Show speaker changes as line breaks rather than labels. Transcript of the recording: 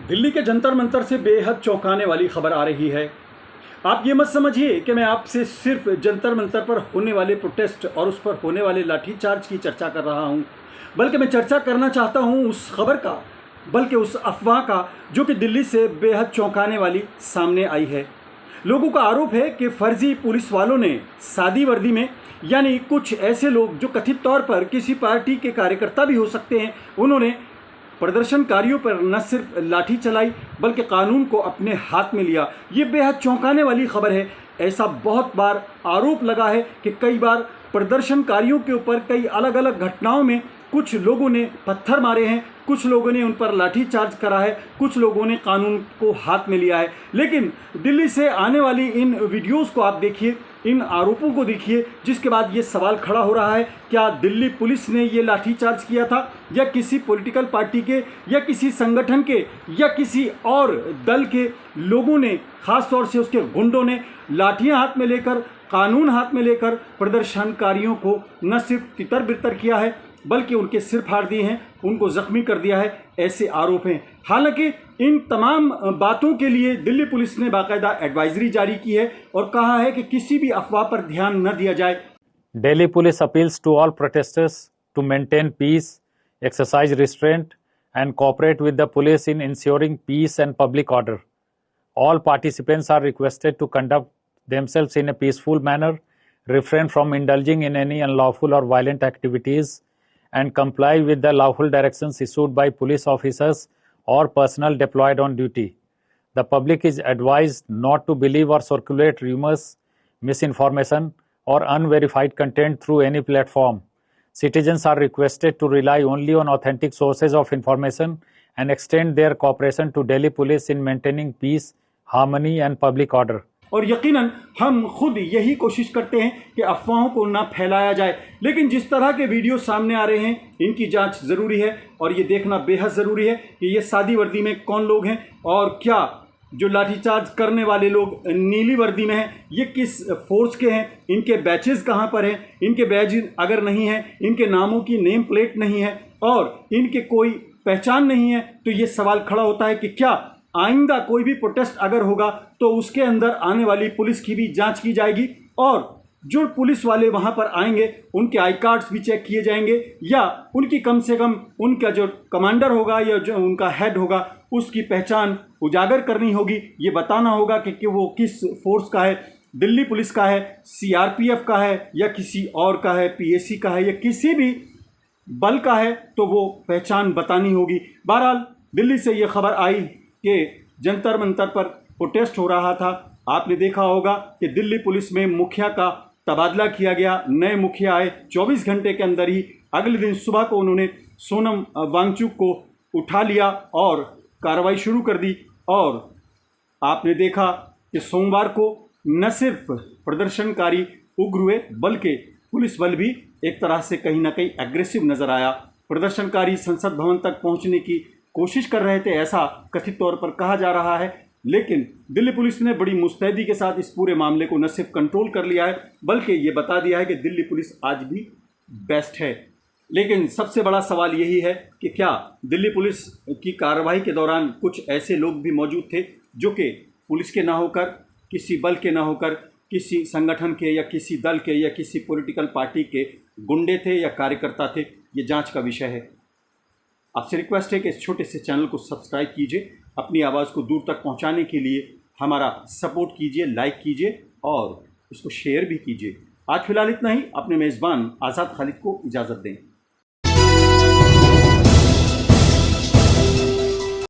दिल्ली के जंतर मंतर से बेहद चौंकाने वाली खबर आ रही है। आप ये मत समझिए कि मैं आपसे सिर्फ जंतर मंतर पर होने वाले प्रोटेस्ट और उस पर होने वाले लाठीचार्ज की चर्चा कर रहा हूँ, बल्कि मैं चर्चा करना चाहता हूँ उस खबर का, बल्कि उस अफवाह का जो कि दिल्ली से बेहद चौंकाने वाली सामने आई है। लोगों का आरोप है कि फर्जी पुलिस वालों ने सादी वर्दी में, यानी कुछ ऐसे लोग जो कथित तौर पर किसी पार्टी के कार्यकर्ता भी हो सकते हैं, उन्होंने प्रदर्शनकारियों पर न सिर्फ लाठी चलाई बल्कि कानून को अपने हाथ में लिया। ये बेहद चौंकाने वाली खबर है। ऐसा बहुत बार आरोप लगा है कि कई बार प्रदर्शनकारियों के ऊपर कई अलग अलग घटनाओं में कुछ लोगों ने पत्थर मारे हैं, कुछ लोगों ने उन पर लाठीचार्ज करा है, कुछ लोगों ने कानून को हाथ में लिया है। लेकिन दिल्ली से आने वाली इन वीडियोस को आप देखिए, इन आरोपों को देखिए, जिसके बाद ये सवाल खड़ा हो रहा है, क्या दिल्ली पुलिस ने ये लाठीचार्ज किया था या किसी पॉलिटिकल पार्टी के या किसी संगठन के या किसी और दल के लोगों ने, ख़ास तौर से उसके गुंडों ने लाठियां हाथ में लेकर, कानून हाथ में लेकर प्रदर्शनकारियों को न सिर्फ तितर बितर किया है बल्कि उनके सिर फाड़ दिए हैं, उनको जख्मी कर दिया है, ऐसे आरोप हैं। हालांकि इन तमाम बातों के लिए दिल्ली पुलिस ने बाकायदा एडवाइजरी जारी की है और कहा है कि किसी भी अफवाह पर ध्यान न दिया जाए।
Delhi police appeals to all protesters to maintain peace, exercise restraint and cooperate with the police in ensuring peace and public order. All participants are requested to conduct themselves in a peaceful manner, refrain from indulging in any unlawful or violent activities, and comply with the lawful directions issued by police officers or personnel deployed on duty. The public is advised not to believe or circulate rumors, misinformation, or unverified content through any platform. Citizens are requested to rely only on authentic sources of information and extend their cooperation to Delhi police in maintaining peace, harmony, and public order.
और यकीनन हम खुद यही कोशिश करते हैं कि अफवाहों को ना फैलाया जाए, लेकिन जिस तरह के वीडियो सामने आ रहे हैं इनकी जांच ज़रूरी है और ये देखना बेहद ज़रूरी है कि ये सादी वर्दी में कौन लोग हैं और क्या जो लाठीचार्ज करने वाले लोग नीली वर्दी में हैं ये किस फोर्स के हैं, इनके बैचेस कहाँ पर हैं, इनके बैज अगर नहीं हैं, इनके नामों की नेम प्लेट नहीं है और इनके कोई पहचान नहीं है, तो ये सवाल खड़ा होता है कि क्या आइंदा कोई भी प्रोटेस्ट अगर होगा तो उसके अंदर आने वाली पुलिस की भी जांच की जाएगी और जो पुलिस वाले वहां पर आएंगे उनके आई कार्ड्स भी चेक किए जाएंगे या उनकी कम से कम उनका जो कमांडर होगा या जो उनका हेड होगा उसकी पहचान उजागर करनी होगी। ये बताना होगा कि वो किस फोर्स का है, दिल्ली पुलिस का है, CRPF का है या किसी और का है, PAC का है या किसी भी बल का है, तो वो पहचान बतानी होगी। बहरहाल दिल्ली से ये खबर आई कि जंतर मंतर पर प्रोटेस्ट हो रहा था। आपने देखा होगा कि दिल्ली पुलिस में मुखिया का तबादला किया गया, नए मुखिया आए, 24 घंटे के अंदर ही अगले दिन सुबह को उन्होंने सोनम वांगचुक को उठा लिया और कार्रवाई शुरू कर दी। और आपने देखा कि सोमवार को न सिर्फ प्रदर्शनकारी उग्र हुए बल्कि पुलिस बल भी एक तरह से कहीं ना कहीं एग्रेसिव नज़र आया। प्रदर्शनकारी संसद भवन तक पहुंचने की कोशिश कर रहे थे, ऐसा कथित तौर पर कहा जा रहा है, लेकिन दिल्ली पुलिस ने बड़ी मुस्तैदी के साथ इस पूरे मामले को न सिर्फ कंट्रोल कर लिया है बल्कि ये बता दिया है कि दिल्ली पुलिस आज भी बेस्ट है। लेकिन सबसे बड़ा सवाल यही है कि क्या दिल्ली पुलिस की कार्रवाई के दौरान कुछ ऐसे लोग भी मौजूद थे जो कि पुलिस के ना होकर, किसी बल के ना होकर, किसी संगठन के या किसी दल के या किसी पॉलिटिकल पार्टी के गुंडे थे या कार्यकर्ता थे। ये जांच का विषय है। आपसे रिक्वेस्ट है कि इस छोटे से चैनल को सब्सक्राइब कीजिए, अपनी आवाज़ को दूर तक पहुंचाने के लिए हमारा सपोर्ट कीजिए, लाइक कीजिए और इसको शेयर भी कीजिए। आज फिलहाल इतना ही। अपने मेज़बान आज़ाद खालिद को इजाज़त दें।